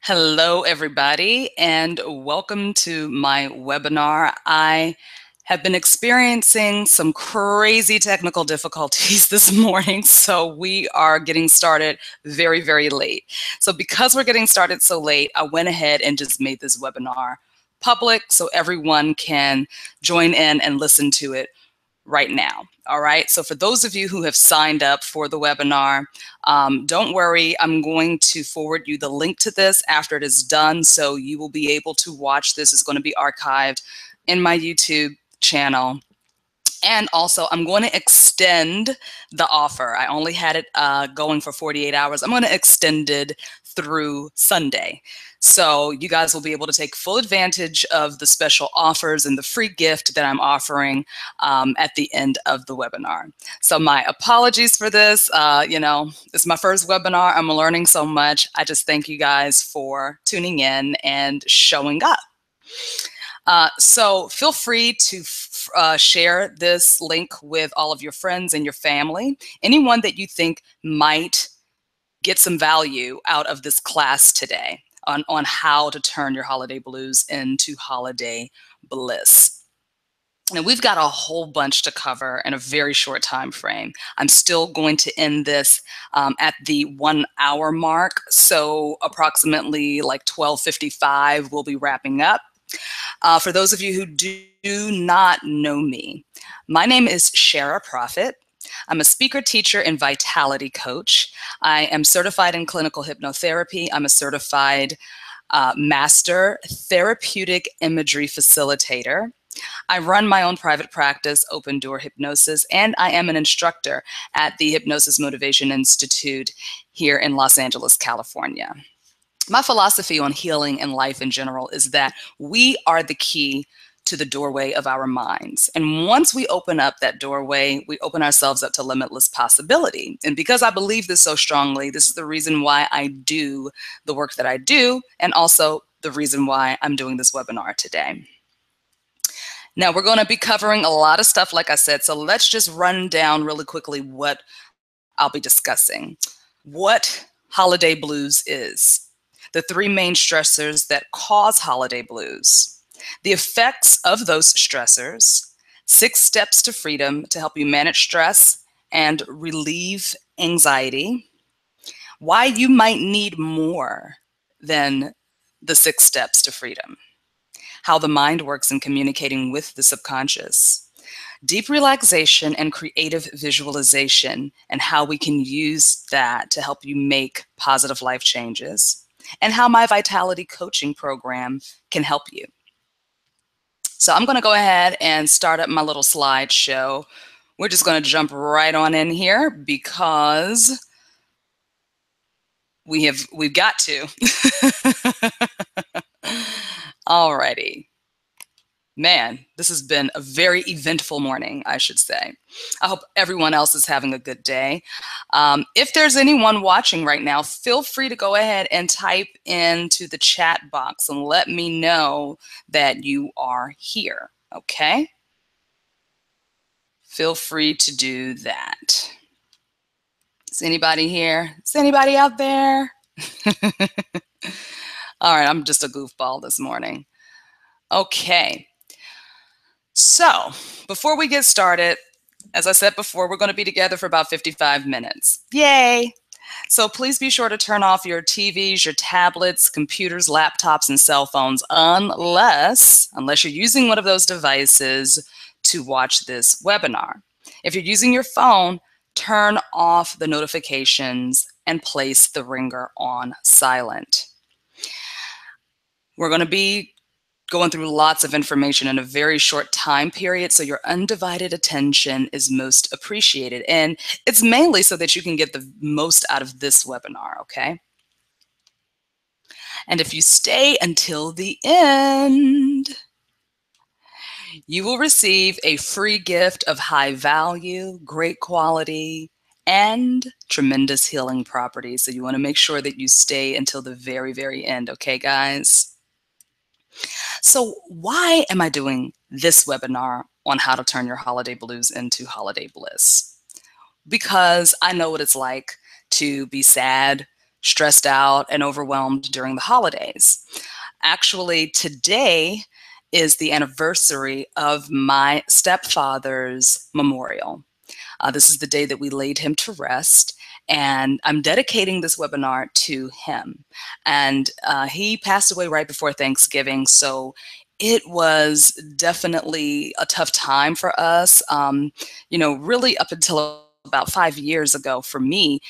Hello, everybody, and welcome to my webinar. I have been experiencing some crazy technical difficulties this morning, so we are getting started very, very late. So because we're getting started so late, I went ahead and just made this webinar public so everyone can join in and listen to it right now. All right. So for those of you who have signed up for the webinar, don't worry. I'm going to forward you the link to this after it is done. So you will be able to watch this. It's going to be archived in my YouTube channel. And also, I'm going to extend the offer. I only had it going for 48 hours. I'm going to extend it through Sunday. So you guys will be able to take full advantage of the special offers and the free gift that I'm offering at the end of the webinar. So my apologies for this. It's my first webinar. I'm learning so much. I just thank you guys for tuning in and showing up. So feel free to share this link with all of your friends and your family, anyone that you think might get some value out of this class today on how to turn your holiday blues into holiday bliss. Now, we've got a whole bunch to cover in a very short time frame. I'm still going to end this at the 1 hour mark. So approximately like 12:55, we'll be wrapping up. For those of you who do not know me, my name is Shara Prophet. I'm a speaker, teacher, and vitality coach. I am certified in clinical hypnotherapy. I'm a certified master therapeutic imagery facilitator. I run my own private practice, Open Door Hypnosis, and I am an instructor at the Hypnosis Motivation Institute here in Los Angeles, California. My philosophy on healing and life in general is that we are the key to the doorway of our minds. And once we open up that doorway, we open ourselves up to limitless possibility. And because I believe this so strongly, this is the reason why I do the work that I do, and also the reason why I'm doing this webinar today. Now, we're going to be covering a lot of stuff, like I said, so let's just run down really quickly what I'll be discussing. What holiday blues is. The three main stressors that cause holiday blues, the effects of those stressors, 6 steps to freedom to help you manage stress and relieve anxiety, why you might need more than the 6 steps to freedom, how the mind works in communicating with the subconscious, deep relaxation and creative visualization, and how we can use that to help you make positive life changes, and how my vitality coaching program can help you. So I'm going to go ahead and start up my little slideshow. We're just going to jump right on in here because we've got to. Alrighty. Man, this has been a very eventful morning, I should say. I hope everyone else is having a good day. If there's anyone watching right now, feel free to go ahead and type into the chat box and let me know that you are here, okay? Feel free to do that. Is anybody here? Is anybody out there? All right, I'm just a goofball this morning. Okay. So before we get started, as I said before, we're going to be together for about 55 minutes. Yay! So please be sure to turn off your TVs, your tablets, computers, laptops, and cell phones unless you're using one of those devices to watch this webinar. If you're using your phone, turn off the notifications and place the ringer on silent. We're going to be going through lots of information in a very short time period, so your undivided attention is most appreciated. And it's mainly so that you can get the most out of this webinar, okay? And if you stay until the end, you will receive a free gift of high value, great quality, and tremendous healing properties. So you want to make sure that you stay until the very, very end, okay, guys? So why am I doing this webinar on how to turn your holiday blues into holiday bliss? Because I know what it's like to be sad, stressed out and overwhelmed during the holidays. Actually, today is the anniversary of my stepfather's memorial. This is the day that we laid him to rest, and I'm dedicating this webinar to him. And he passed away right before Thanksgiving, so it was definitely a tough time for us. Really up until about 5 years ago for me,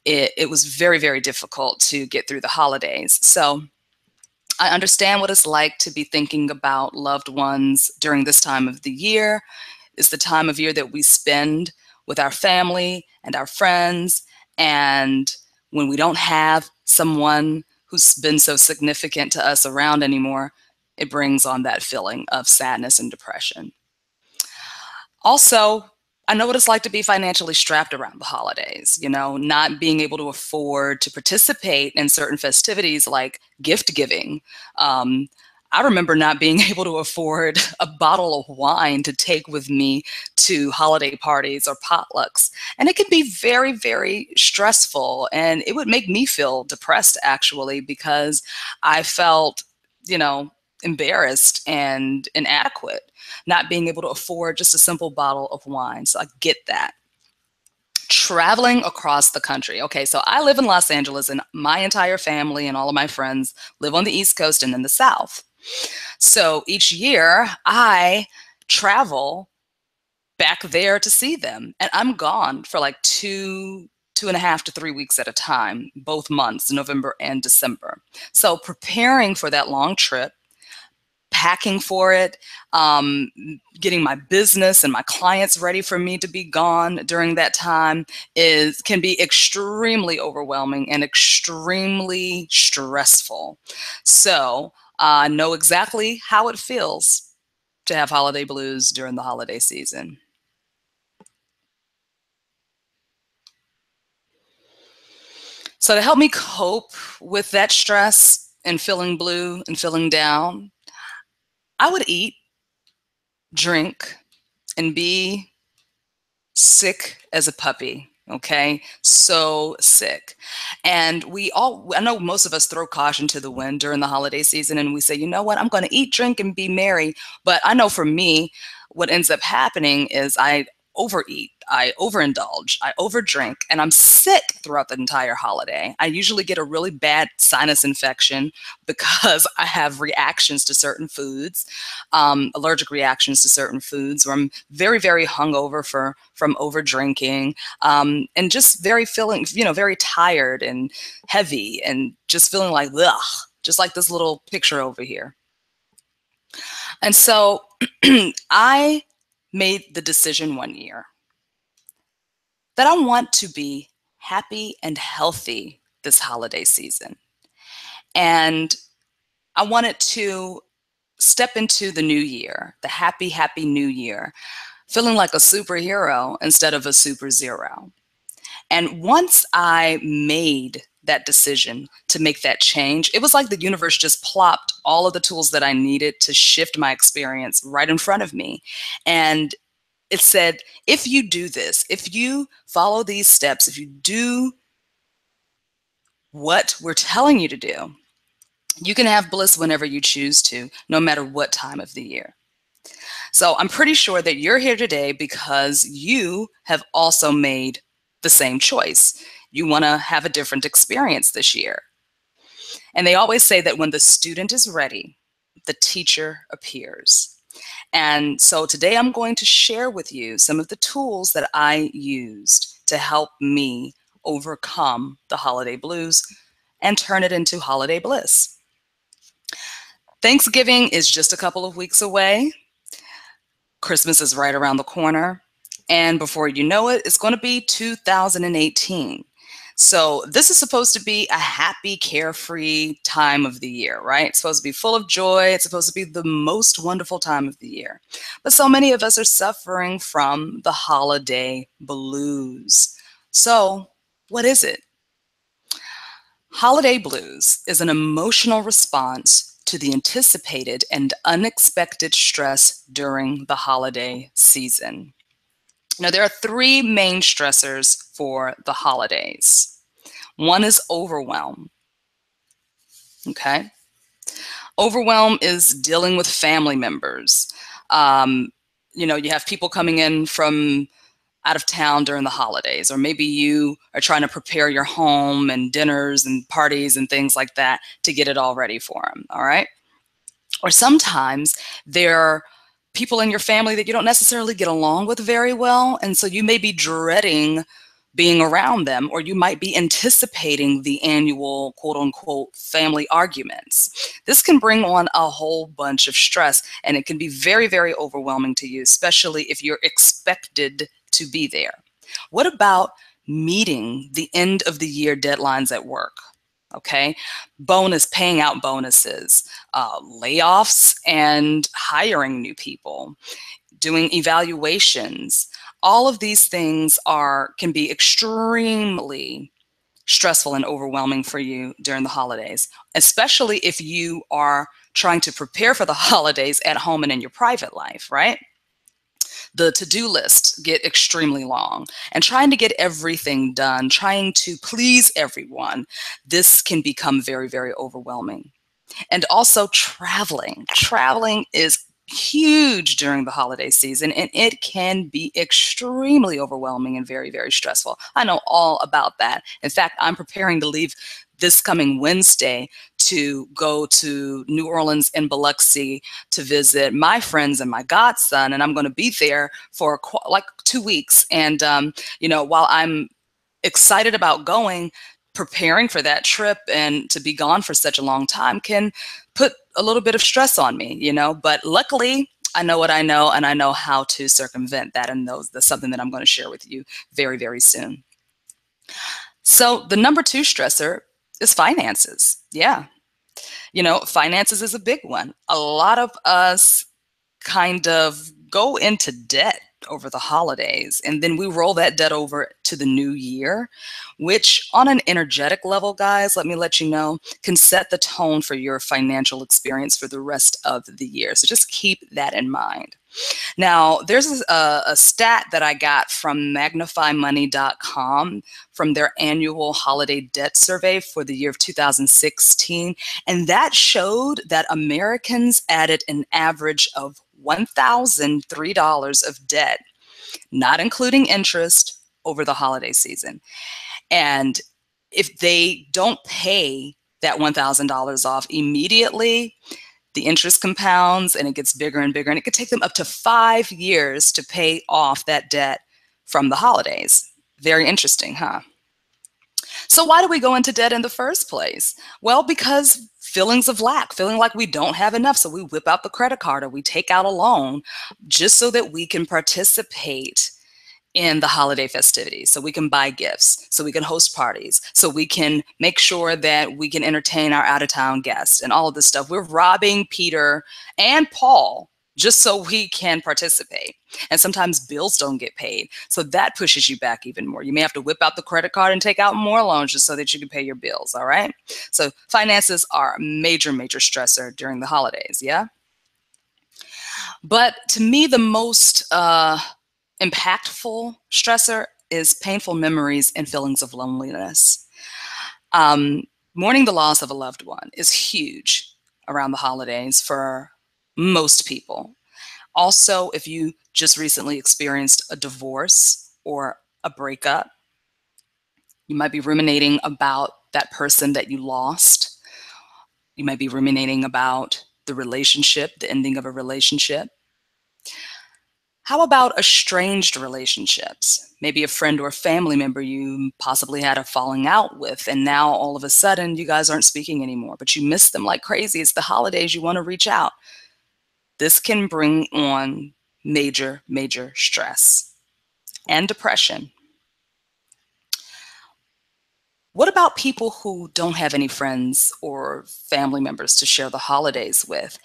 it was very, very difficult to get through the holidays. So I understand what it's like to be thinking about loved ones during this time of the year. It's the time of year that we spend with our family and our friends. And when we don't have someone who's been so significant to us around anymore, it brings on that feeling of sadness and depression. Also, I know what it's like to be financially strapped around the holidays, not being able to afford to participate in certain festivities like gift giving. I remember not being able to afford a bottle of wine to take with me to holiday parties or potlucks. And it can be very, very stressful. And it would make me feel depressed, actually, because I felt, embarrassed and inadequate, not being able to afford just a simple bottle of wine. So I get that. Traveling across the country. Okay, so I live in Los Angeles, and my entire family and all of my friends live on the East Coast and in the South. So each year I travel back there to see them, and I'm gone for like 2.5 to 3 weeks at a time, both months, November and December. So preparing for that long trip, packing for it, getting my business and my clients ready for me to be gone during that time can be extremely overwhelming and extremely stressful. So I know exactly how it feels to have holiday blues during the holiday season. So to help me cope with that stress and feeling blue and feeling down, I would eat, drink, and be sick as a puppy. Okay, so sick. And I know most of us throw caution to the wind during the holiday season, and we say, you know what, I'm going to eat, drink, and be merry. But I know for me, what ends up happening is I overeat, I overindulge, I overdrink, and I'm sick throughout the entire holiday. I usually get a really bad sinus infection because I have reactions to certain foods, allergic reactions to certain foods, or I'm very, very hungover from over drinking, and just very tired and heavy, and just feeling like ugh, just like this little picture over here. And so I made the decision one year that I want to be happy and healthy this holiday season. And I wanted to step into the new year, the happy, happy new year, feeling like a superhero instead of a super zero. And once I made that decision to make that change, it was like the universe just plopped all of the tools that I needed to shift my experience right in front of me. And it said, if you do this, if you follow these steps, if you do what we're telling you to do, you can have bliss whenever you choose to, no matter what time of the year. So I'm pretty sure that you're here today because you have also made the same choice. You want to have a different experience this year. And they always say that when the student is ready, the teacher appears. And so today I'm going to share with you some of the tools that I used to help me overcome the holiday blues and turn it into holiday bliss. Thanksgiving is just a couple of weeks away. Christmas is right around the corner. And before you know it, it's going to be 2018. So this is supposed to be a happy, carefree time of the year, right? It's supposed to be full of joy. It's supposed to be the most wonderful time of the year. But so many of us are suffering from the holiday blues. So what is it? Holiday blues is an emotional response to the anticipated and unexpected stress during the holiday season. Now, there are three main stressors for the holidays. One is overwhelm. Okay. Overwhelm is dealing with family members. Um, you have people coming in from out of town during the holidays, or maybe you are trying to prepare your home and dinners and parties and things like that to get it all ready for them. All right. Or sometimes there are people in your family that you don't necessarily get along with very well. And so you may be dreading being around them, or you might be anticipating the annual quote unquote family arguments. This can bring on a whole bunch of stress, and it can be very, very overwhelming to you, especially if you're expected to be there. What about meeting the end of the year deadlines at work? Okay, paying out bonuses, layoffs, and hiring new people, doing evaluations. All of these things can be extremely stressful and overwhelming for you during the holidays, especially if you are trying to prepare for the holidays at home and in your private life, right? The to-do lists get extremely long, and trying to get everything done, trying to please everyone, this can become very, very overwhelming. And also traveling. Traveling is huge during the holiday season, and it can be extremely overwhelming and very, very stressful. I know all about that. In fact, I'm preparing to leave this coming Wednesday to go to New Orleans and Biloxi to visit my friends and my godson, and I'm going to be there for like 2 weeks. And while I'm excited about going, preparing for that trip and to be gone for such a long time can put a little bit of stress on me, but luckily I know what I know, and I know how to circumvent that. And that's something that I'm going to share with you very, very soon. So the number 2 stressor is finances. Yeah. Finances is a big one. A lot of us kind of go into debt over the holidays, and then we roll that debt over to the new year, which on an energetic level, guys, let me let you know, can set the tone for your financial experience for the rest of the year. So just keep that in mind. Now, there's a stat that I got from magnifymoney.com from their annual holiday debt survey for the year of 2016. And that showed that Americans added an average of $1,003 of debt, not including interest, over the holiday season. And if they don't pay that $1,000 off immediately, the interest compounds and it gets bigger and bigger, and it could take them up to 5 years to pay off that debt from the holidays. Very interesting, huh? So why do we go into debt in the first place? Well, because feelings of lack, feeling like we don't have enough. So we whip out the credit card or we take out a loan just so that we can participate in the holiday festivities, so we can buy gifts, so we can host parties, so we can make sure that we can entertain our out-of-town guests and all of this stuff. We're robbing Peter and Paul just so we can participate. And sometimes bills don't get paid, so that pushes you back even more. You may have to whip out the credit card and take out more loans just so that you can pay your bills, all right? So finances are a major, major stressor during the holidays, yeah? But to me, the most impactful stressor is painful memories and feelings of loneliness. Mourning the loss of a loved one is huge around the holidays for most people. Also, if you just recently experienced a divorce or a breakup, you might be ruminating about that person that you lost. You might be ruminating about the relationship, the ending of a relationship. How about estranged relationships? Maybe a friend or a family member you possibly had a falling out with, and now all of a sudden you guys aren't speaking anymore, but you miss them like crazy. It's the holidays, you want to reach out. This can bring on major, major stress and depression. What about people who don't have any friends or family members to share the holidays with,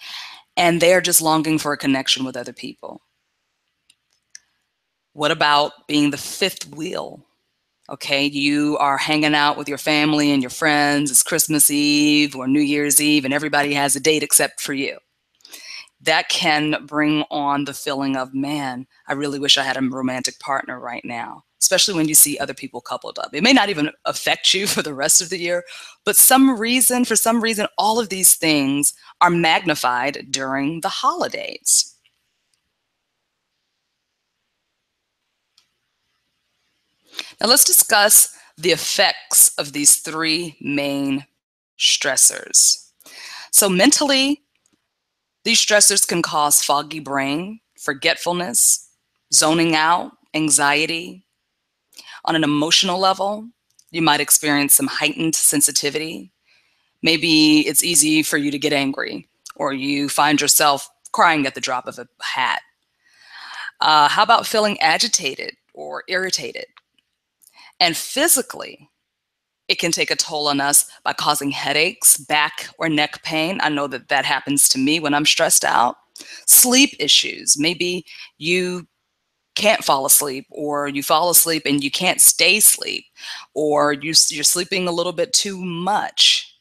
and they're just longing for a connection with other people? What about being the fifth wheel? Okay, you are hanging out with your family and your friends. It's Christmas Eve or New Year's Eve, and everybody has a date except for you. That can bring on the feeling of, man, I really wish I had a romantic partner right now. especially when you see other people coupled up. It may not even affect you for the rest of the year, but for some reason, all of these things are magnified during the holidays. Now let's discuss the effects of these three main stressors. So mentally, these stressors can cause foggy brain, forgetfulness, zoning out, anxiety. On an emotional level, you might experience some heightened sensitivity. Maybe it's easy for you to get angry, or you find yourself crying at the drop of a hat. How about feeling agitated or irritated? And physically, it can take a toll on us by causing headaches, back or neck pain. I know that that happens to me when I'm stressed out. Sleep issues. Maybe you can't fall asleep, or you fall asleep and you can't stay asleep, or you're sleeping a little bit too much.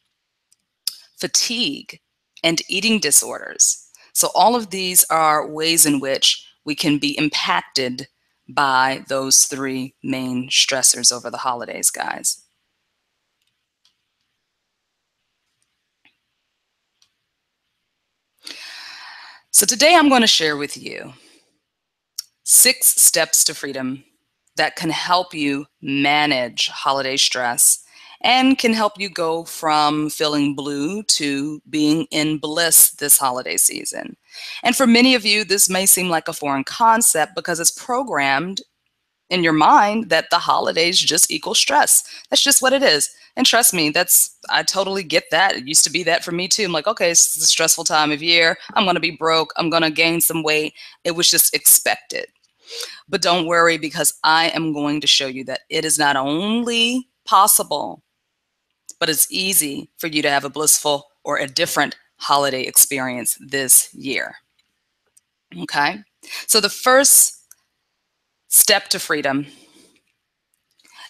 Fatigue and eating disorders. So all of these are ways in which we can be impacted by those three main stressors over the holidays, guys. So today I'm going to share with you 6 steps to freedom that can help you manage holiday stress and can help you go from feeling blue to being in bliss this holiday season. And for many of you, this may seem like a foreign concept because it's programmed in your mind that the holidays just equal stress. That's just what it is. And trust me, I totally get that. It used to be that for me too. I'm like, okay, it's a stressful time of year. I'm going to be broke. I'm going to gain some weight. It was just expected. But don't worry, because I am going to show you that it is not only possible, but it's easy for you to have a blissful or a different holiday experience this year. Okay? So the first step to freedom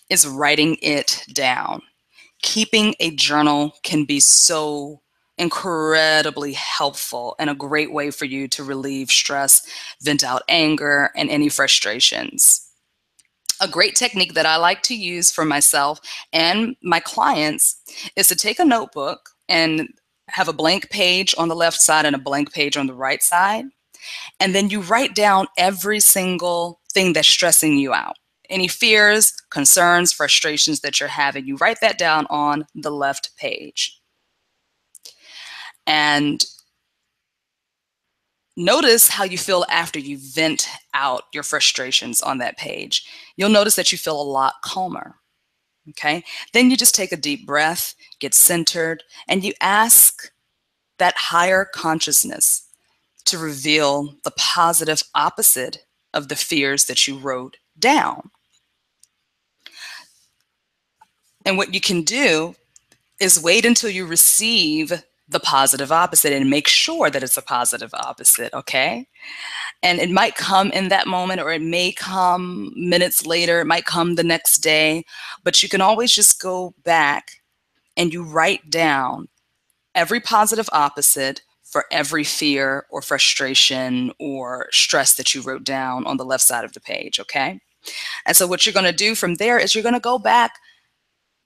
is writing it down. Keeping a journal can be so incredibly helpful and a great way for you to relieve stress, vent out anger, and any frustrations. A great technique that I like to use for myself and my clients is to take a notebook and have a blank page on the left side and a blank page on the right side. And then you write down every single thing that's stressing you out. Any fears, concerns, frustrations that you're having, you write that down on the left page. And notice how you feel after you vent out your frustrations on that page. You'll notice that you feel a lot calmer. Okay? Then you just take a deep breath, get centered, and you ask that higher consciousness to reveal the positive opposite of the fears that you wrote down. And what you can do is wait until you receive the positive opposite and make sure that it's a positive opposite, okay? And it might come in that moment, or it may come minutes later, it might come the next day, but you can always just go back and you write down every positive opposite for every fear or frustration or stress that you wrote down on the left side of the page, okay? And so what you're going to do from there is you're going to go back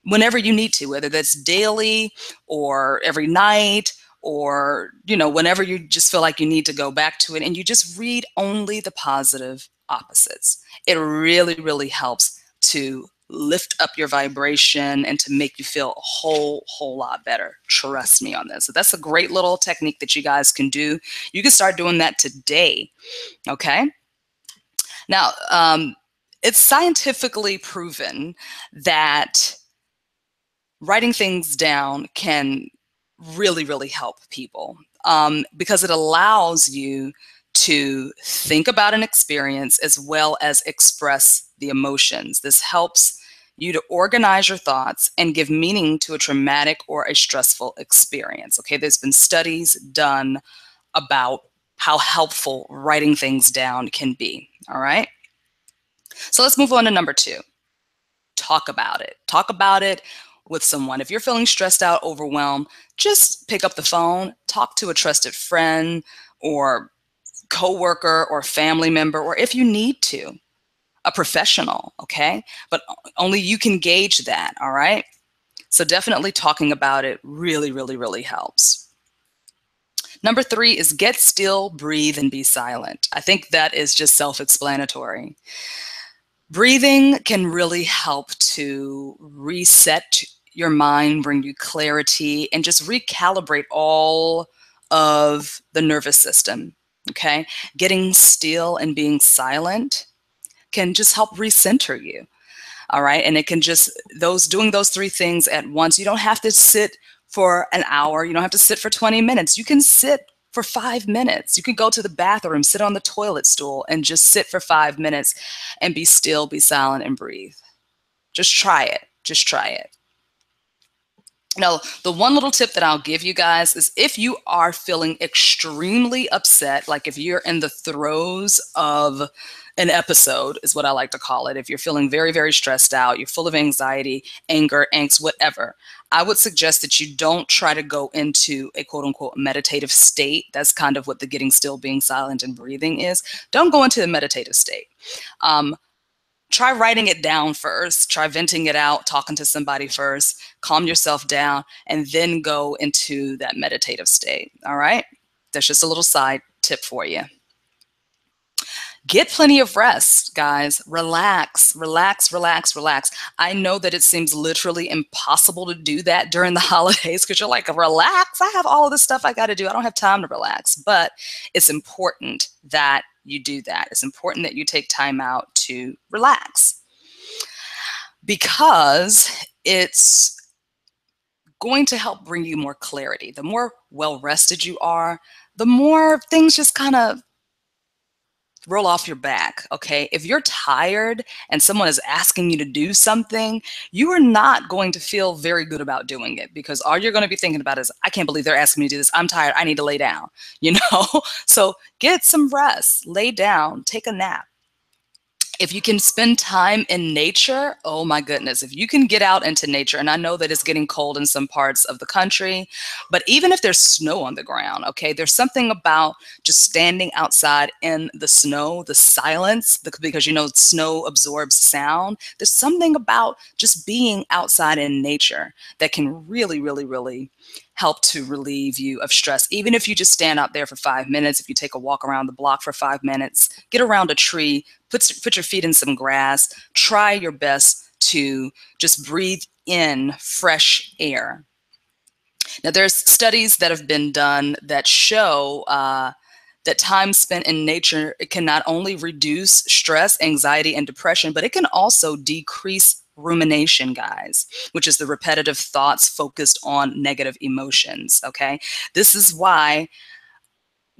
whenever you need to, whether that's daily or every night, or whenever you just feel like you need to go back to it, and you just read only the positive opposites. It really, really helps to lift up your vibration and to make you feel a whole lot better. Trust me on this. So that's a great little technique that you guys can do. You can start doing that today. Okay. Now, it's scientifically proven that writing things down can really, really help people, because it allows you to think about an experience as well as express the emotions. This helps you to organize your thoughts and give meaning to a traumatic or a stressful experience. Okay, there's been studies done about how helpful writing things down can be. All right. So let's move on to number 2. Talk about it. Talk about it with someone. If you're feeling stressed out, overwhelmed, just pick up the phone, talk to a trusted friend or coworker or family member, or if you need to, a professional, okay? But only you can gauge that, all right? So definitely talking about it really, really, really helps. Number 3 is get still, breathe, and be silent. I think that is just self-explanatory. Breathing can really help to reset your mind, bring you clarity, and just recalibrate all of the nervous system, okay? Getting still and being silent can just help recenter you. All right. And it can just, doing those 3 things at once. You don't have to sit for an hour. You don't have to sit for 20 minutes. You can sit for 5 minutes. You can go to the bathroom, sit on the toilet stool, and just sit for 5 minutes and be still, be silent, and breathe. Just try it. Just try it. Now, the one little tip that I'll give you guys is if you are feeling extremely upset, like if you're in the throes of an episode, is what I like to call it. If you're feeling very, very stressed out, you're full of anxiety, anger, angst, whatever, I would suggest that you don't try to go into a quote unquote meditative state. That's kind of what the getting still, being silent, and breathing is. Don't go into a meditative state. Try writing it down first, try venting it out, talking to somebody first, calm yourself down, and then go into that meditative state. All right? That's just a little side tip for you. Get plenty of rest, guys. Relax, relax, relax, relax. I know that it seems literally impossible to do that during the holidays because you're like, relax? I have all of this stuff I got to do. I don't have time to relax. But it's important that you do that. It's important that you take time out to relax because it's going to help bring you more clarity. The more well-rested you are, the more things just kind of roll off your back, okay? If you're tired and someone is asking you to do something, you are not going to feel very good about doing it because all you're going to be thinking about is, I can't believe they're asking me to do this. I'm tired. I need to lay down, you know? So get some rest, lay down, take a nap. If you can spend time in nature, oh my goodness, if you can get out into nature, and I know that it's getting cold in some parts of the country, but even if there's snow on the ground, okay, there's something about just standing outside in the snow, the silence, because you know snow absorbs sound. There's something about just being outside in nature that can really, really, really help to relieve you of stress. Even if you just stand out there for 5 minutes, if you take a walk around the block for 5 minutes, get around a tree, put your feet in some grass, try your best to just breathe in fresh air. Now, there's studies that have been done that show that time spent in nature, it can not only reduce stress, anxiety, and depression, but it can also decrease rumination, guys, which is the repetitive thoughts focused on negative emotions, okay? This is why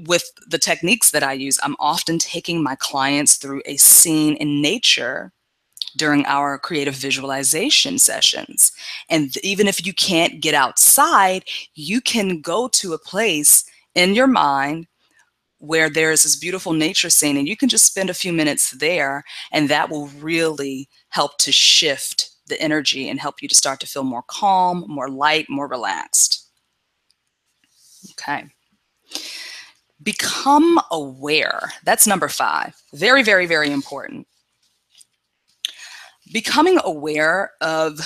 with the techniques that I use, I'm often taking my clients through a scene in nature during our creative visualization sessions. And even if you can't get outside, you can go to a place in your mind where there's this beautiful nature scene and you can just spend a few minutes there, and that will really help to shift the energy and help you to start to feel more calm, more light, more relaxed. Okay. Become aware. That's number 5. Very, very, very important. Becoming aware of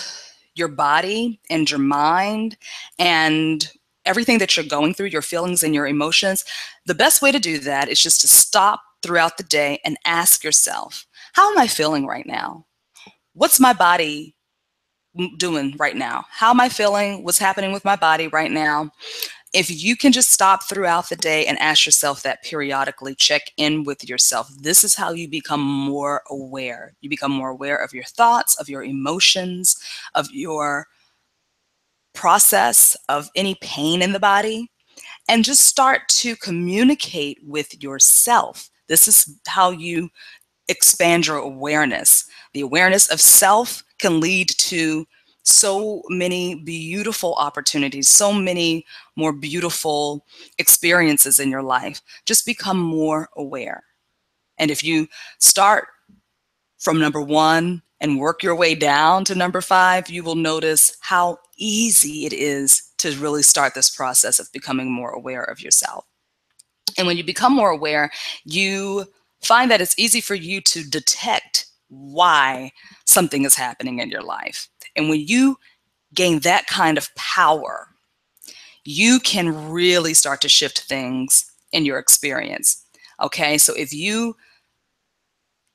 your body and your mind and everything that you're going through, your feelings and your emotions, the best way to do that is just to stop throughout the day and ask yourself, how am I feeling right now? What's my body doing right now? How am I feeling? What's happening with my body right now? If you can just stop throughout the day and ask yourself that periodically, check in with yourself. This is how you become more aware. You become more aware of your thoughts, of your emotions, of your process, of any pain in the body, and just start to communicate with yourself. This is how you expand your awareness. The awareness of self can lead to so many beautiful opportunities, so many more beautiful experiences in your life. Just become more aware. And if you start from number 1 and work your way down to number 5, you will notice how easy it is to really start this process of becoming more aware of yourself. And when you become more aware, you find that it's easy for you to detect why something is happening in your life. And when you gain that kind of power, you can really start to shift things in your experience. Okay, so if you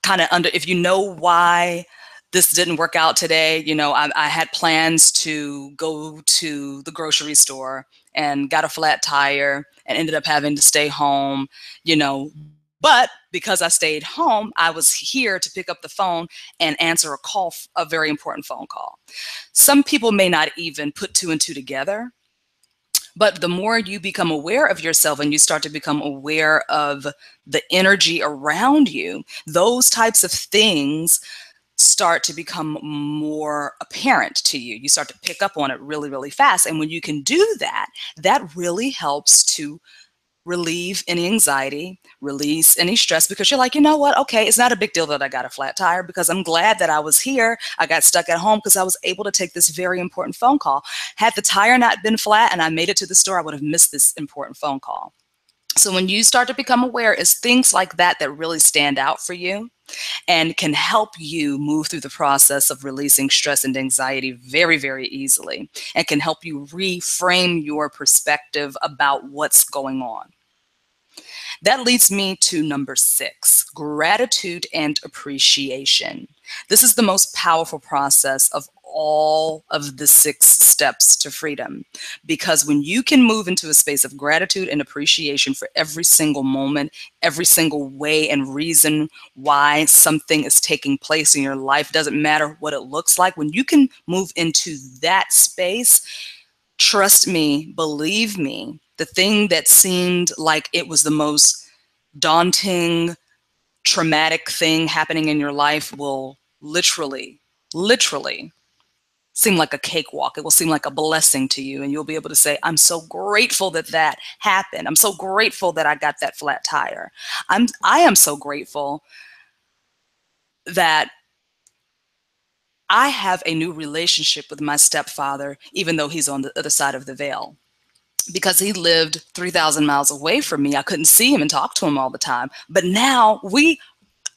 if you know why this didn't work out today, I had plans to go to the grocery store and got a flat tire and ended up having to stay home, but because I stayed home, I was here to pick up the phone and answer a very important phone call. Some people may not even put two and two together, but the more you become aware of yourself and you start to become aware of the energy around you, those types of things start to become more apparent to you. You start to pick up on it really, really fast. And when you can do that, that really helps to relieve any anxiety, release any stress, because you're like, you know what? Okay, it's not a big deal that I got a flat tire, because I'm glad that I was here. I got stuck at home because I was able to take this very important phone call. Had the tire not been flat and I made it to the store, I would have missed this important phone call. So when you start to become aware, it's things like that that really stand out for you and can help you move through the process of releasing stress and anxiety very, very easily, and can help you reframe your perspective about what's going on. That leads me to number 6, gratitude and appreciation. This is the most powerful process of all of the 6 steps to freedom, because when you can move into a space of gratitude and appreciation for every single moment, every single way and reason why something is taking place in your life, doesn't matter what it looks like, when you can move into that space, trust me, believe me, the thing that seemed like it was the most daunting, traumatic thing happening in your life will literally seem like a cakewalk. It will seem like a blessing to you, and you'll be able to say, I'm so grateful that that happened. I'm so grateful that I got that flat tire. I am so grateful that I have a new relationship with my stepfather, even though he's on the other side of the veil. Because he lived 3,000 miles away from me, I couldn't see him and talk to him all the time. But now we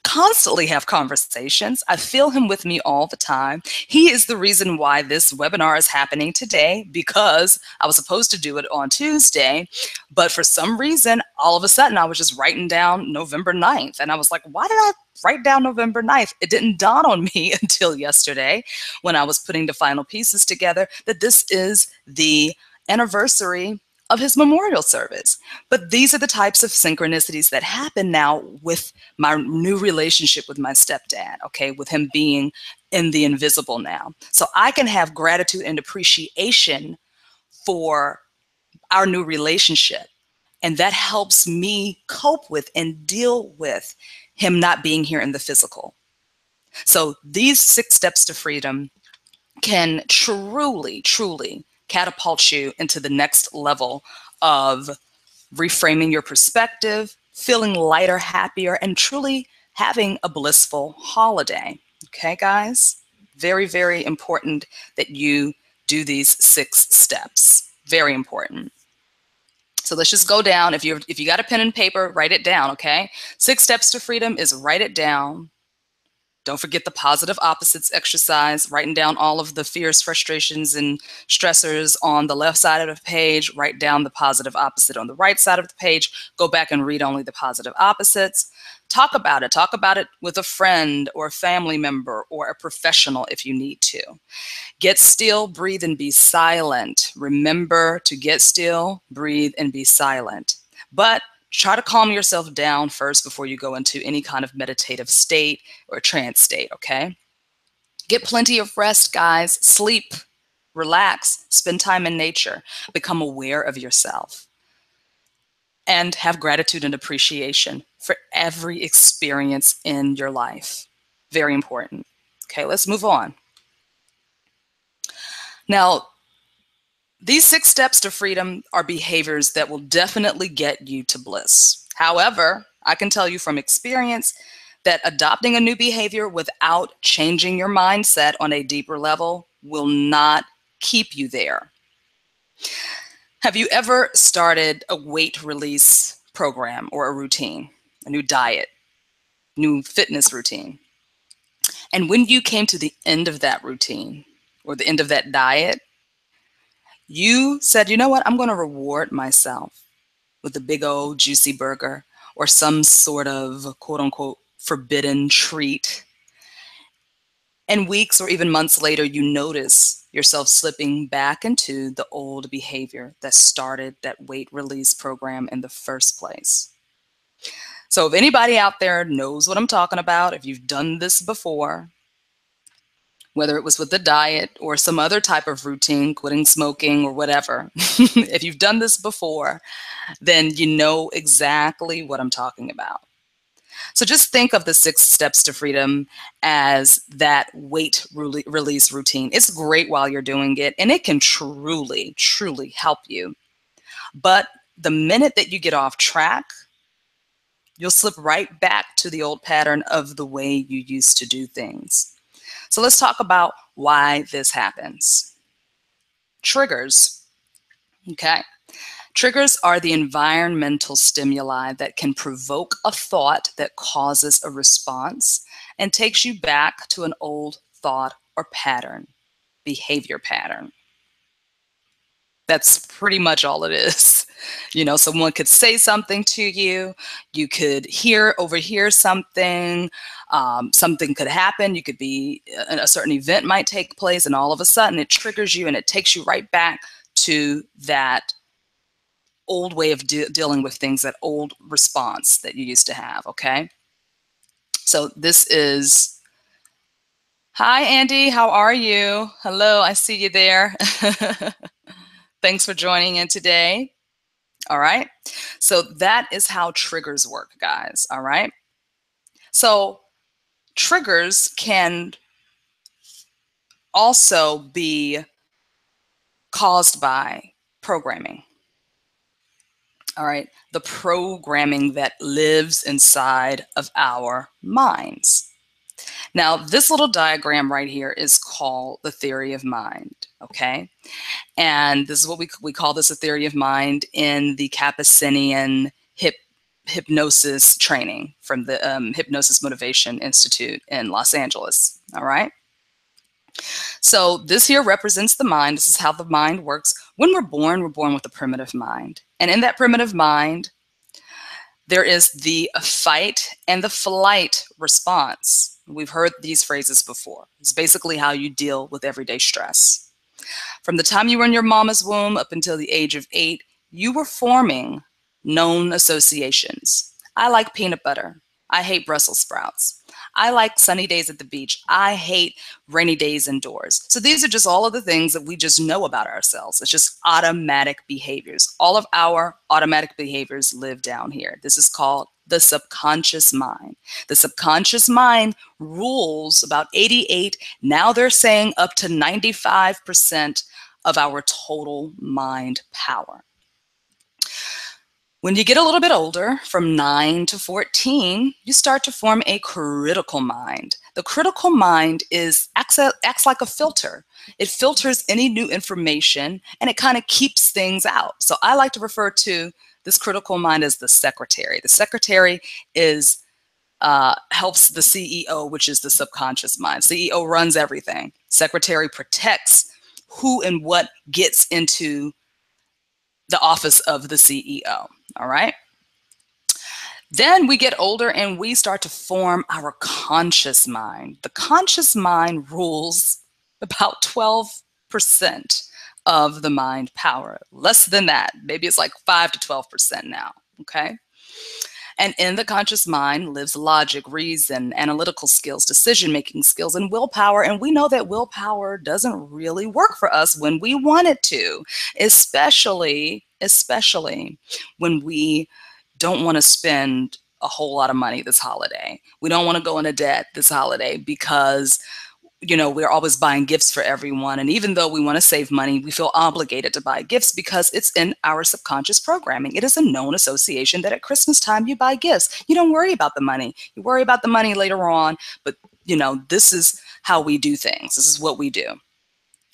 constantly have conversations. I feel him with me all the time. He is the reason why this webinar is happening today, because I was supposed to do it on Tuesday, but for some reason, all of a sudden, I was just writing down November 9th. And I was like, why did I write down November 9th? It didn't dawn on me until yesterday when I was putting the final pieces together that this is the anniversary of his memorial service. But these are the types of synchronicities that happen now with my new relationship with my stepdad, okay, with him being in the invisible now. So I can have gratitude and appreciation for our new relationship. And that helps me cope with and deal with him not being here in the physical. So these 6 steps to freedom can truly catapult you into the next level of reframing your perspective, feeling lighter, happier, and truly having a blissful holiday. Okay, guys? Very, very important that you do these 6 steps. Very important. So let's just go down. If you got a pen and paper, write it down, okay? 6 steps to freedom is write it down. Don't forget the positive opposites exercise, writing down all of the fears, frustrations, and stressors on the left side of the page. Write down the positive opposite on the right side of the page. Go back and read only the positive opposites. Talk about it. Talk about it with a friend or a family member or a professional if you need to. Get still, breathe, and be silent. Remember to get still, breathe, and be silent. But try to calm yourself down first before you go into any kind of meditative state or trance state, okay? Get plenty of rest, guys. Sleep, relax, spend time in nature, become aware of yourself, and have gratitude and appreciation for every experience in your life. Very important. Okay, let's move on. Now, these 6 steps to freedom are behaviors that will definitely get you to bliss. However, I can tell you from experience that adopting a new behavior without changing your mindset on a deeper level will not keep you there. Have you ever started a weight release program or a routine, a new diet, new fitness routine? And when you came to the end of that routine or the end of that diet, you said, you know what, I'm going to reward myself with a big old juicy burger or some sort of quote unquote forbidden treat. And weeks or even months later, you notice yourself slipping back into the old behavior that started that weight release program in the first place. So if anybody out there knows what I'm talking about, if you've done this before, whether it was with the diet or some other type of routine, quitting smoking or whatever, if you've done this before, then you know exactly what I'm talking about. So just think of the 6 steps to freedom as that weight release routine. It's great while you're doing it, and it can truly, truly help you. But the minute that you get off track, you'll slip right back to the old pattern of the way you used to do things. So let's talk about why this happens. Triggers, okay? Triggers are the environmental stimuli that can provoke a thought that causes a response and takes you back to an old thought or pattern, behavior pattern. That's pretty much all it is. You know, someone could say something to you, you could overhear something, something could happen, you could be, a certain event might take place, and all of a sudden it triggers you and it takes you right back to that old way of dealing with things, that old response that you used to have, okay? So this is, hi Andy, how are you? Hello, I see you there. Thanks for joining in today. All right. So that is how triggers work, guys. All right. So triggers can also be caused by programming. All right. The programming that lives inside of our minds. Now, this little diagram right here is called the theory of mind. Okay. And this is what we call this a theory of mind in the Kappa-Cinnamon hypnosis training from the Hypnosis Motivation Institute in Los Angeles. All right. So this here represents the mind. This is how the mind works. When we're born with a primitive mind. And in that primitive mind, there is the fight and the flight response. We've heard these phrases before. It's basically how you deal with everyday stress. From the time you were in your mama's womb up until the age of 8, you were forming known associations. I like peanut butter. I hate Brussels sprouts. I like sunny days at the beach. I hate rainy days indoors. So these are just all of the things that we just know about ourselves. It's just automatic behaviors. All of our automatic behaviors live down here. This is called the subconscious mind. The subconscious mind rules about 88, now they're saying up to 95% of our total mind power. When you get a little bit older, from 9 to 14, you start to form a critical mind. The critical mind acts like a filter. It filters any new information and it kind of keeps things out. So I like to refer to this critical mind as the secretary. The secretary helps the CEO, which is the subconscious mind. CEO runs everything. Secretary protects who and what gets into the office of the CEO. All right. Then we get older and we start to form our conscious mind. The conscious mind rules about 12% of the mind power. Less than that. Maybe it's like 5 to 12% now. Okay. And in the conscious mind lives logic, reason, analytical skills, decision-making skills, and willpower. And we know that willpower doesn't really work for us when we want it to, especially when we don't want to spend a whole lot of money this holiday. We don't want to go into debt this holiday because we're always buying gifts for everyone. And even though we want to save money, we feel obligated to buy gifts because it's in our subconscious programming. It is a known association that at Christmas time you buy gifts. You don't worry about the money. You worry about the money later on. But, this is how we do things. This is what we do.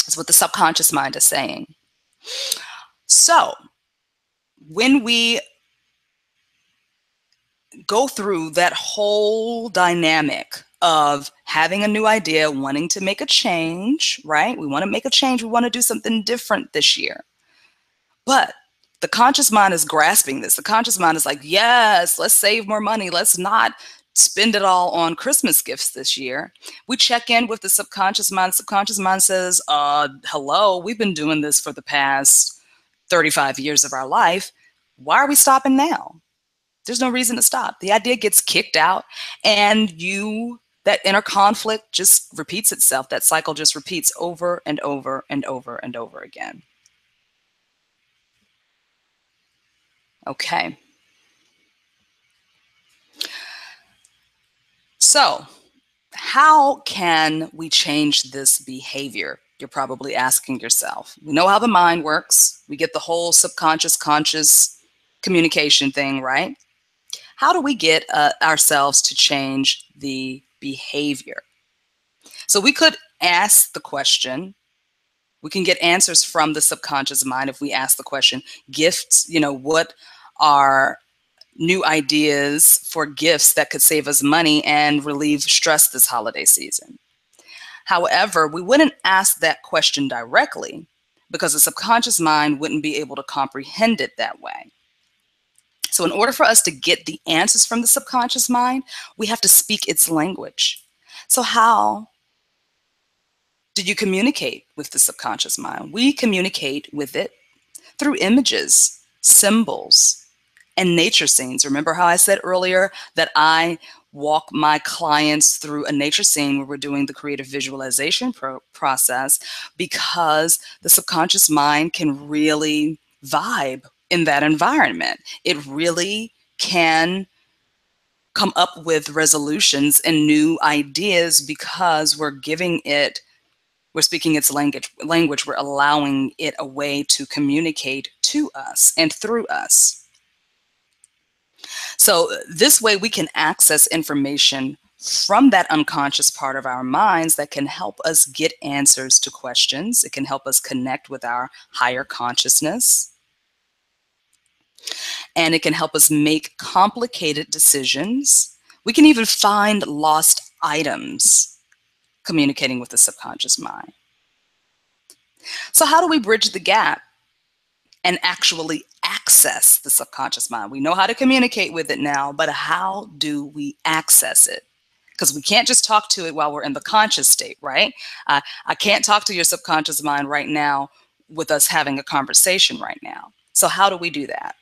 It's what the subconscious mind is saying. So when we go through that whole dynamic of having a new idea, wanting to make a change, right? We want to make a change. We want to do something different this year. But the conscious mind is grasping this. The conscious mind is like, yes, let's save more money. Let's not spend it all on Christmas gifts this year. We check in with the subconscious mind. The subconscious mind says, hello, we've been doing this for the past 35 years of our life. Why are we stopping now? There's no reason to stop. The idea gets kicked out, and that inner conflict just repeats itself. That cycle just repeats over and over and over and over again. Okay. So, how can we change this behavior? You're probably asking yourself. We know how the mind works. We get the whole subconscious, conscious communication thing, right? How do we get ourselves to change the behavior? So we could ask the question. We can get answers from the subconscious mind if we ask the question, gifts, what are new ideas for gifts that could save us money and relieve stress this holiday season? However, we wouldn't ask that question directly because the subconscious mind wouldn't be able to comprehend it that way. So in order for us to get the answers from the subconscious mind, we have to speak its language. So how do you communicate with the subconscious mind? We communicate with it through images, symbols, and nature scenes. Remember how I said earlier that I walk my clients through a nature scene where we're doing the creative visualization process, because the subconscious mind can really vibe in that environment. It really can come up with resolutions and new ideas because we're speaking its language, we're allowing it a way to communicate to us and through us. So this way we can access information from that unconscious part of our minds that can help us get answers to questions. It can help us connect with our higher consciousness. And it can help us make complicated decisions. We can even find lost items communicating with the subconscious mind. So how do we bridge the gap and actually access the subconscious mind? We know how to communicate with it now, but how do we access it? Because we can't just talk to it while we're in the conscious state, right? I can't talk to your subconscious mind right now with us having a conversation right now. So how do we do that?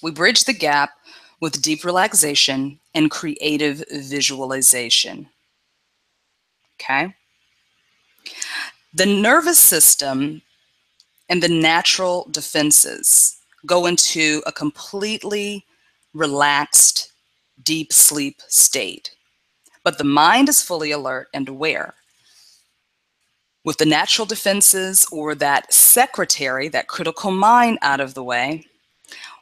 We bridge the gap with deep relaxation and creative visualization. Okay? The nervous system and the natural defenses go into a completely relaxed, deep sleep state. But the mind is fully alert and aware. With the natural defenses or that secretary, that critical mind out of the way,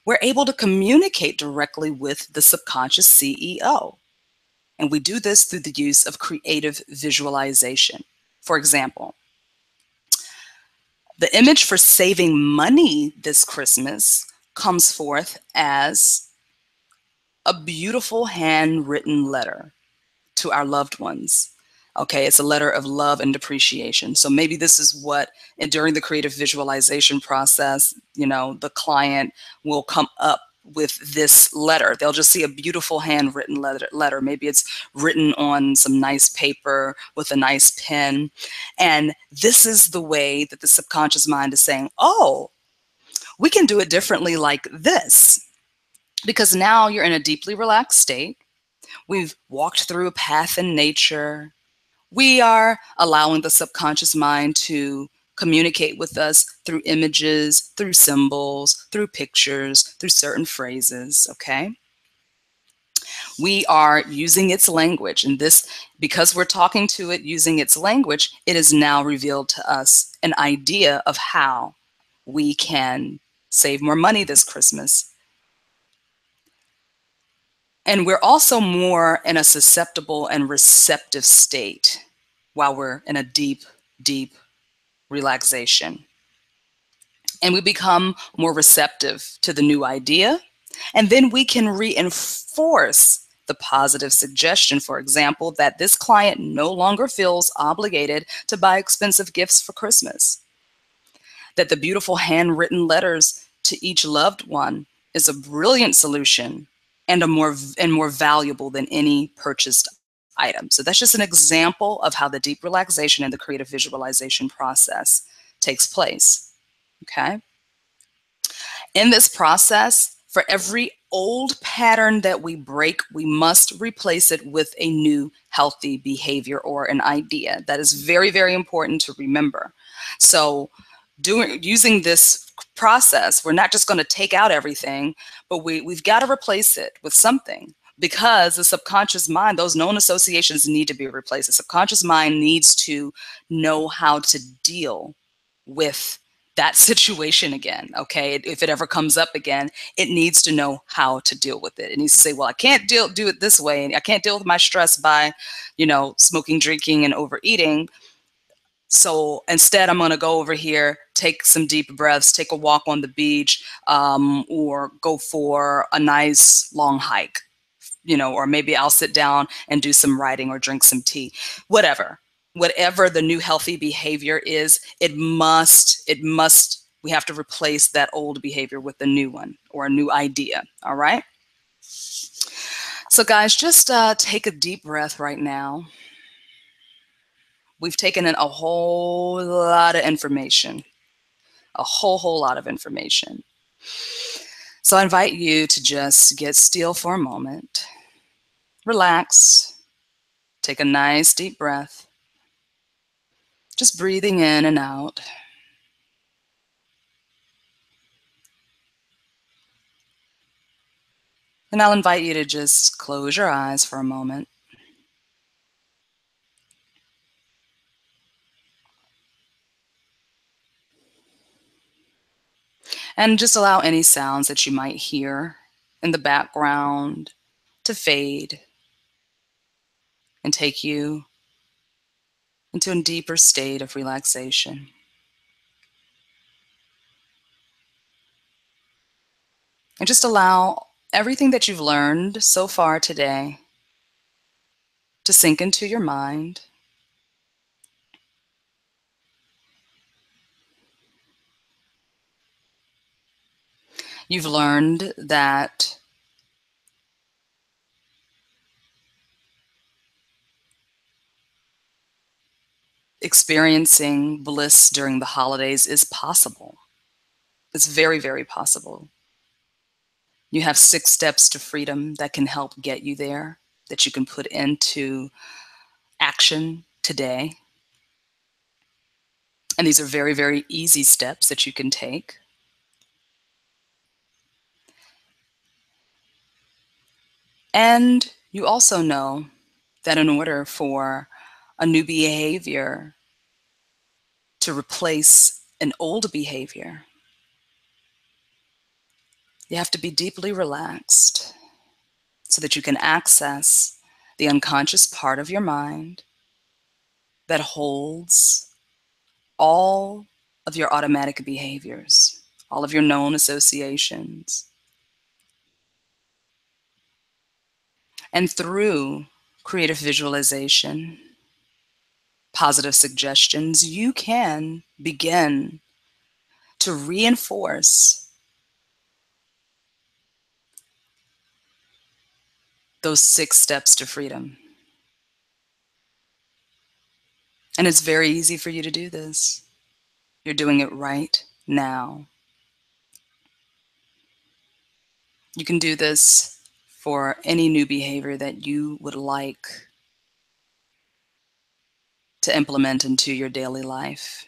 we're able to communicate directly with the subconscious CEO. And we do this through the use of creative visualization. For example, the image for saving money this Christmas comes forth as a beautiful handwritten letter to our loved ones. Okay, it's a letter of love and appreciation. So maybe this is what, and during the creative visualization process, the client will come up with this letter. They'll just see a beautiful handwritten letter. Maybe it's written on some nice paper with a nice pen. And this is the way that the subconscious mind is saying, oh, we can do it differently like this. Because now you're in a deeply relaxed state. We've walked through a path in nature. We are allowing the subconscious mind to communicate with us through images, through symbols, through pictures, through certain phrases, okay? We are using its language, and this, because we're talking to it using its language, it is now revealed to us an idea of how we can save more money this Christmas. And we're also more in a susceptible and receptive state while we're in a deep, deep relaxation. And we become more receptive to the new idea. And then we can reinforce the positive suggestion, for example, that this client no longer feels obligated to buy expensive gifts for Christmas, that the beautiful handwritten letters to each loved one is a brilliant solution and more valuable than any purchased item. So that's just an example of how the deep relaxation and the creative visualization process takes place. Okay? In this process, for every old pattern that we break, we must replace it with a new healthy behavior or an idea. That is very, very important to remember. So using this process, we're not just going to take out everything, but we've got to replace it with something, because the subconscious mind, those known associations need to be replaced. The subconscious mind needs to know how to deal with that situation again. Okay, if it ever comes up again, it needs to know how to deal with it. It needs to say, well, I can't do it this way, and I can't deal with my stress by, smoking, drinking, and overeating. So instead, I'm going to go over here, take some deep breaths, take a walk on the beach, or go for a nice long hike, or maybe I'll sit down and do some writing or drink some tea, whatever the new healthy behavior is, we have to replace that old behavior with a new one or a new idea. All right. So guys, just take a deep breath right now. We've taken in a whole lot of information, a whole lot of information. So I invite you to just get still for a moment, relax, take a nice deep breath, just breathing in and out. And I'll invite you to just close your eyes for a moment. And just allow any sounds that you might hear in the background to fade and take you into a deeper state of relaxation. And just allow everything that you've learned so far today to sink into your mind. You've learned that experiencing bliss during the holidays is possible. It's very, very possible. You have 6 steps to freedom that can help get you there, that you can put into action today. And these are very, very easy steps that you can take. And you also know that in order for a new behavior to replace an old behavior, you have to be deeply relaxed so that you can access the unconscious part of your mind that holds all of your automatic behaviors, all of your known associations. And through creative visualization, positive suggestions, you can begin to reinforce those 6 steps to freedom. And it's very easy for you to do this. You're doing it right now. You can do this for any new behavior that you would like to implement into your daily life.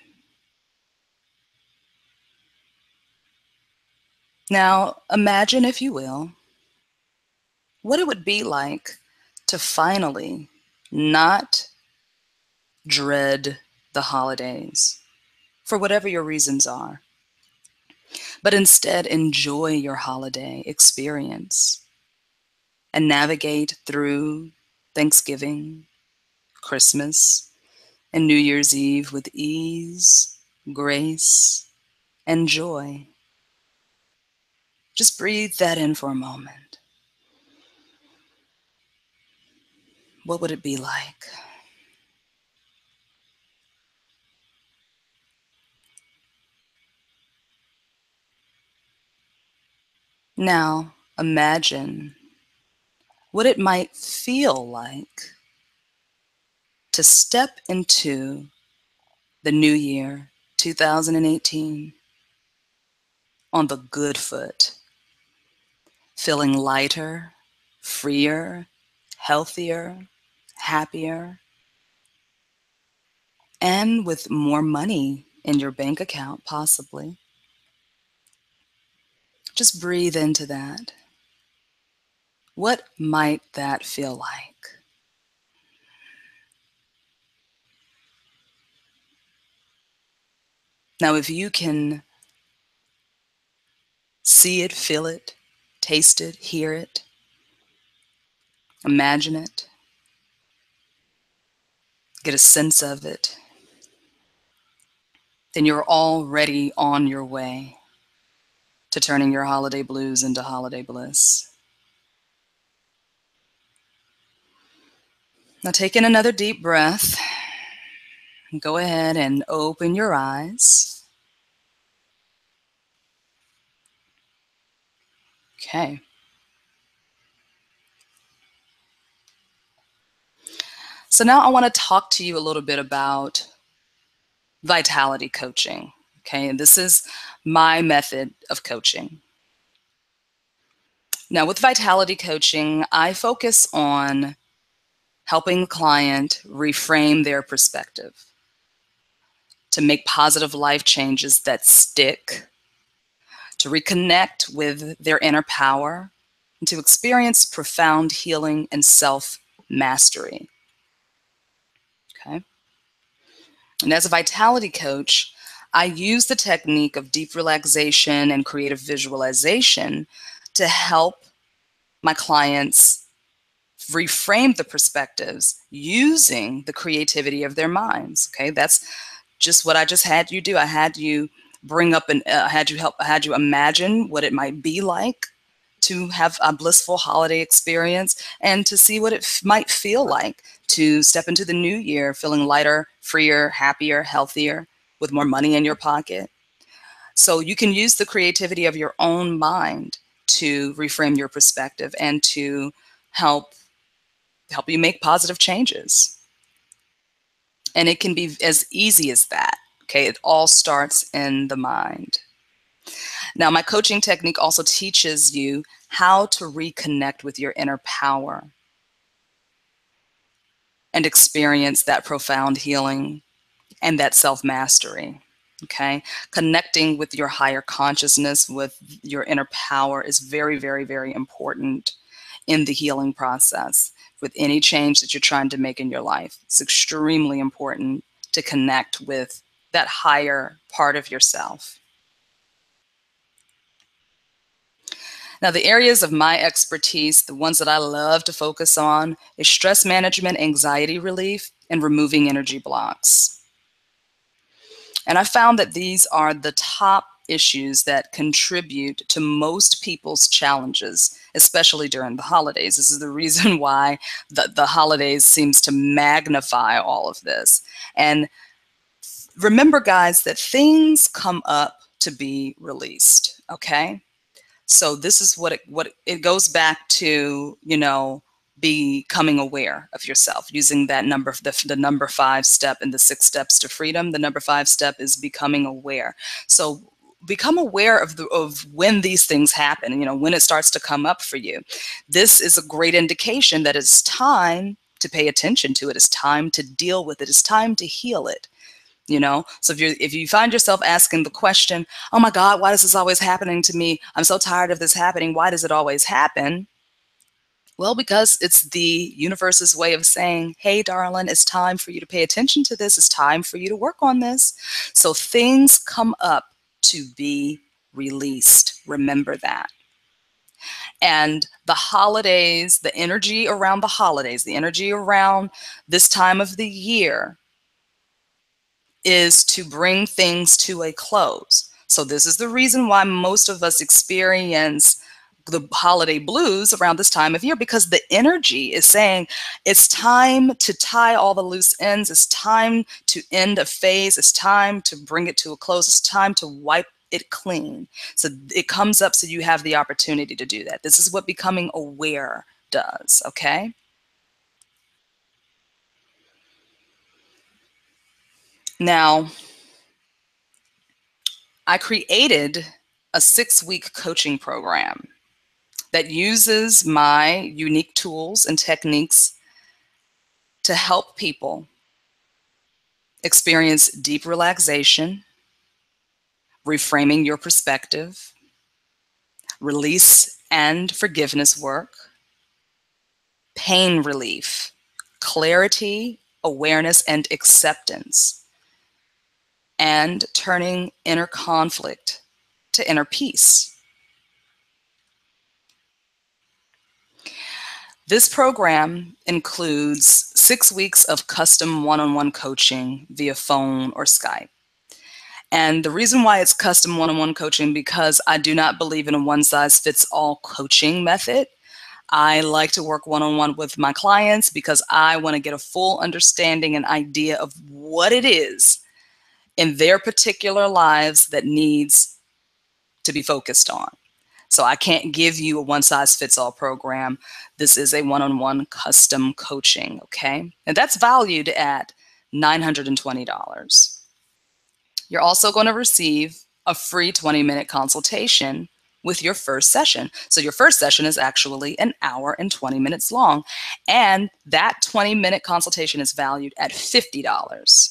Now, imagine, if you will, what it would be like to finally not dread the holidays for whatever your reasons are, but instead enjoy your holiday experience and navigate through Thanksgiving, Christmas, and New Year's Eve with ease, grace, and joy. Just breathe that in for a moment. what would it be like? Now, imagine what it might feel like to step into the new year, 2018, on the good foot, feeling lighter, freer, healthier, happier, and with more money in your bank account, possibly. Just breathe into that. What might that feel like? Now, if you can see it, feel it, taste it, hear it, imagine it, get a sense of it, then you're already on your way to turning your holiday blues into holiday bliss. Now, take in another deep breath. Go ahead and open your eyes. Okay. So now I want to talk to you a little bit about vitality coaching. Okay. And this is my method of coaching. Now, with vitality coaching, I focus on helping the client reframe their perspective to make positive life changes that stick, to reconnect with their inner power, and to experience profound healing and self mastery. Okay. And as a vitality coach, I use the technique of deep relaxation and creative visualization to help my clients reframe the perspectives using the creativity of their minds. Okay, that's just what I just had you do. I had you bring up and I had you imagine what it might be like to have a blissful holiday experience and to see what it might feel like to step into the new year feeling lighter, freer, happier, healthier, with more money in your pocket. So you can use the creativity of your own mind to reframe your perspective and to help you make positive changes. And it can be as easy as that. Okay, it all starts in the mind. Now, my coaching technique also teaches you how to reconnect with your inner power and experience that profound healing and that self mastery. Okay, connecting with your higher consciousness, with your inner power is very, very, very important in the healing process. With any change that you're trying to make in your life, it's extremely important to connect with that higher part of yourself. Now, the areas of my expertise, the ones that I love to focus on, is stress management, anxiety relief, and removing energy blocks. And I found that these are the top issues that contribute to most people's challenges, especially during the holidays. This is the reason why the holidays seems to magnify all of this. And remember, guys, that things come up to be released, okay? So this is what it goes back to, becoming aware of yourself, using that number, the number 5 step in the 6 steps to freedom. The number 5 step is becoming aware. So become aware of when these things happen, when it starts to come up for you. This is a great indication that it's time to pay attention to it. It's time to deal with it. It's time to heal it. So if you find yourself asking the question, oh my God, why is this always happening to me? I'm so tired of this happening. Why does it always happen? Well, because it's the universe's way of saying, hey, darling, it's time for you to pay attention to this. It's time for you to work on this. So things come up to be released. Remember that. And the holidays, the energy around the holidays, the energy around this time of the year is to bring things to a close. So this is the reason why most of us experience the holiday blues around this time of year, because the energy is saying it's time to tie all the loose ends. It's time to end a phase. It's time to bring it to a close. It's time to wipe it clean. So it comes up so you have the opportunity to do that. This is what becoming aware does, okay? Now, I created a 6-week coaching program that uses my unique tools and techniques to help people experience deep relaxation, reframing your perspective, release and forgiveness work, pain relief, clarity, awareness, and acceptance, and turning inner conflict to inner peace. This program includes 6 weeks of custom one-on-one coaching via phone or Skype. And the reason why it's custom one-on-one coaching, because I do not believe in a one-size-fits-all coaching method. I like to work one-on-one with my clients because I want to get a full understanding and idea of what it is in their particular lives that needs to be focused on. So I can't give you a one-size-fits-all program. This is a one-on-one custom coaching, okay? And that's valued at $920. You're also going to receive a free 20-minute consultation with your first session. So your first session is actually an hour and 20 minutes long. And that 20-minute consultation is valued at $50.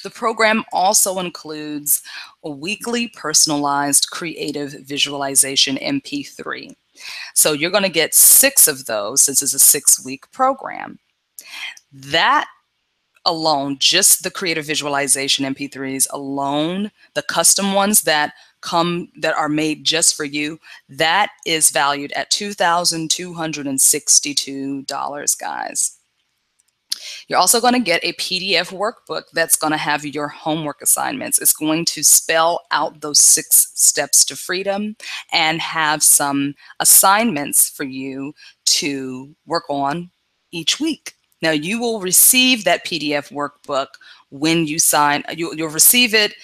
The program also includes a weekly personalized creative visualization MP3. So you're going to get 6 of those since it's a 6-week program. That alone, just the creative visualization MP3s alone, the custom ones that are made just for you, that is valued at $2,262, guys. You're also going to get a PDF workbook that's going to have your homework assignments. It's going to spell out those 6 steps to freedom and have some assignments for you to work on each week. Now, you will receive that PDF workbook when you sign. You'll receive it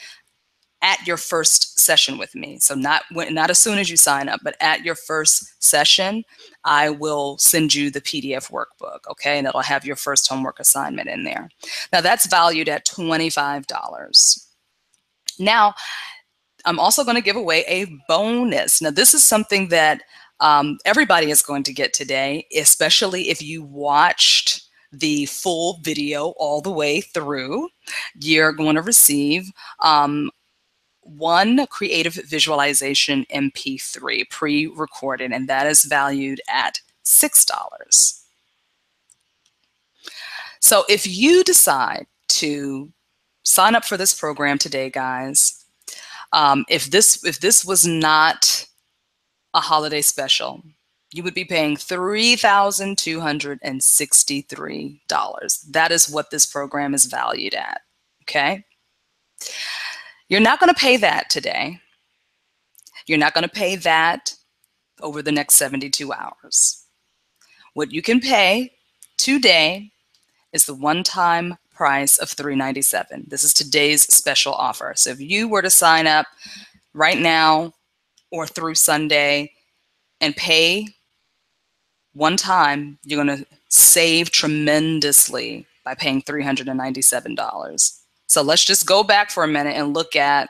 at your first session with me. So not as soon as you sign up, but at your first session, I will send you the PDF workbook, okay? And it'll have your first homework assignment in there. Now, that's valued at $25. Now, I'm also going to give away a bonus. Now, this is something that everybody is going to get today, especially if you watched the full video all the way through. You're going to receive one creative visualization MP3 pre-recorded, and that is valued at $6. So if you decide to sign up for this program today, guys, if this was not a holiday special, you would be paying $3,263. That is what this program is valued at, okay? You're not going to pay that today. You're not going to pay that over the next 72 hours. What you can pay today is the one-time price of $397. This is today's special offer. So if you were to sign up right now or through Sunday and pay one time, you're going to save tremendously by paying $397. So let's just go back for a minute and look at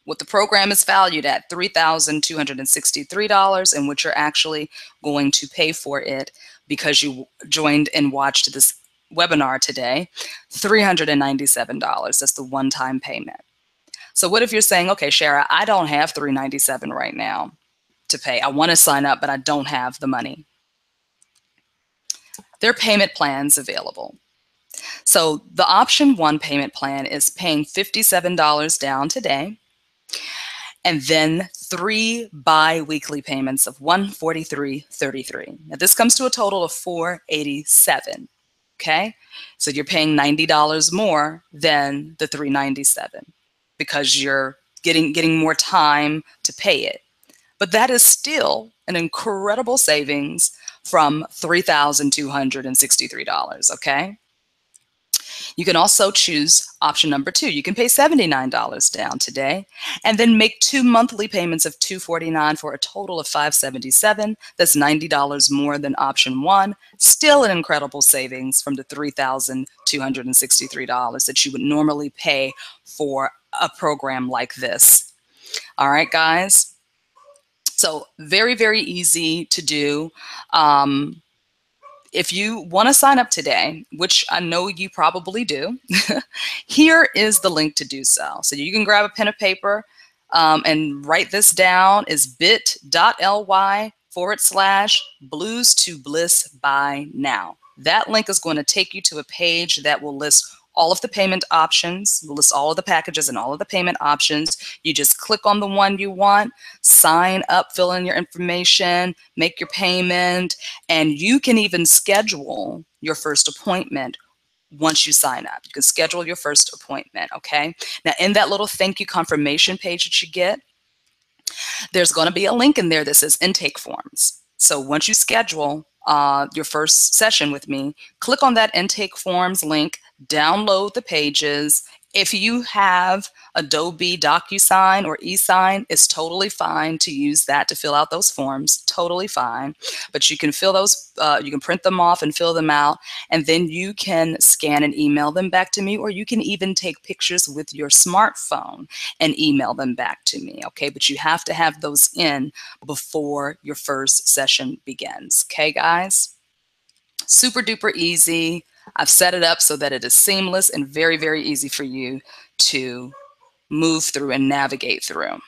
what the program is valued at, $3,263, and what you're actually going to pay for it because you joined and watched this webinar today, $397. That's the one-time payment. So what if you're saying, okay, Shara, I don't have $397 right now to pay. I want to sign up, but I don't have the money. There are payment plans available. So the option 1 payment plan is paying $57 down today, and then 3 bi-weekly payments of $143.33. Now this comes to a total of $487. Okay, so you're paying $90 more than the $397 because you're getting more time to pay it. But that is still an incredible savings from $3,263, okay? You can also choose option number 2. You can pay $79 down today and then make 2 monthly payments of $249 for a total of $577. That's $90 more than option 1. Still an incredible savings from the $3,263 that you would normally pay for a program like this. All right, guys. So very, very easy to do. If you want to sign up today, which I know you probably do, here is the link to do so. So you can grab a pen and paper and write this down. Is bit.ly/blues to bliss by now. That link is going to take you to a page that will list all of the payment options, will list all of the packages and all of the payment options. You just click on the one you want, sign up, fill in your information, make your payment, and you can even schedule your first appointment once you sign up. You can schedule your first appointment, okay? Now, in that little thank you confirmation page that you get, there's going to be a link in there that says intake forms. So once you schedule your first session with me, click on that intake forms link, download the pages. If you have Adobe DocuSign or eSign, it's totally fine to use that to fill out those forms, totally fine. But you can fill those, you can print them off and fill them out, and then you can scan and email them back to me, or you can even take pictures with your smartphone and email them back to me, okay? But you have to have those in before your first session begins, okay, guys? Super duper easy. I've set it up so that it is seamless and very, very easy for you to move through and navigate through.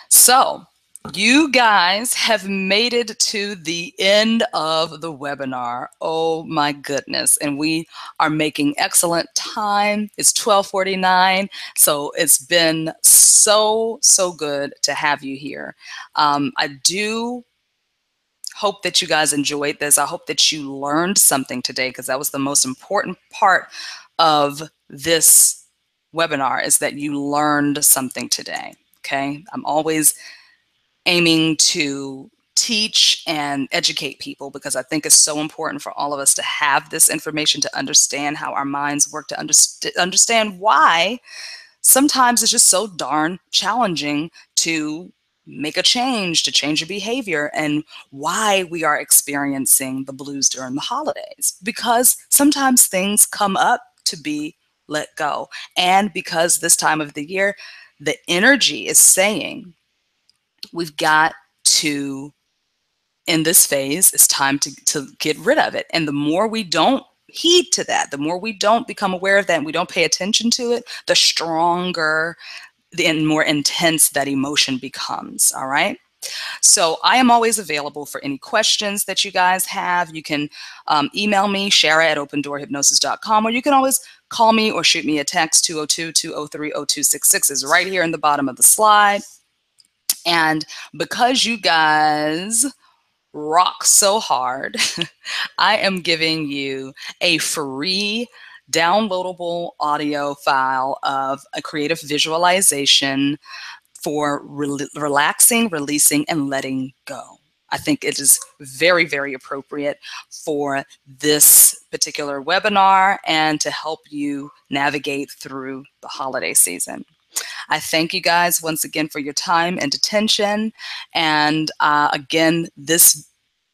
So you guys have made it to the end of the webinar. Oh my goodness. And we are making excellent time. It's 12:49. So it's been so good to have you here. I do hope that you guys enjoyed this. I hope that you learned something today, because that was the most important part of this webinar, is that you learned something today, okay? I'm always aiming to teach and educate people, because I think it's so important for all of us to have this information, to understand how our minds work, to understand why sometimes it's just so darn challenging to make a change, to change your behavior, and why we are experiencing the blues during the holidays. Because sometimes things come up to be let go. And because this time of the year, the energy is saying we've got to, in this phase, it's time to get rid of it. And the more we don't heed to that, the more we don't become aware of that and we don't pay attention to it, the stronger and more intense that emotion becomes, all right? So I am always available for any questions that you guys have. You can email me, Shara@opendoorhypnosis.com, or you can always call me or shoot me a text. 202-203-0266 is right here in the bottom of the slide. And because you guys rock so hard, I am giving you a free downloadable audio file of a creative visualization for relaxing, releasing, and letting go. I think it is very, very appropriate for this particular webinar and to help you navigate through the holiday season. I thank you guys once again for your time and attention. And again, this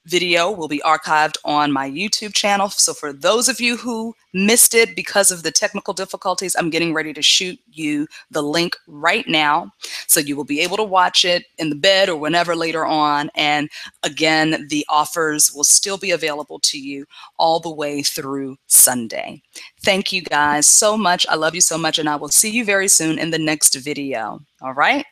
video will be archived on my YouTube channel. So for those of you who missed it because of the technical difficulties, I'm getting ready to shoot you the link right now. So you will be able to watch it in the bed or whenever later on. And again, the offers will still be available to you all the way through Sunday. Thank you guys so much. I love you so much, and I will see you very soon in the next video. All right?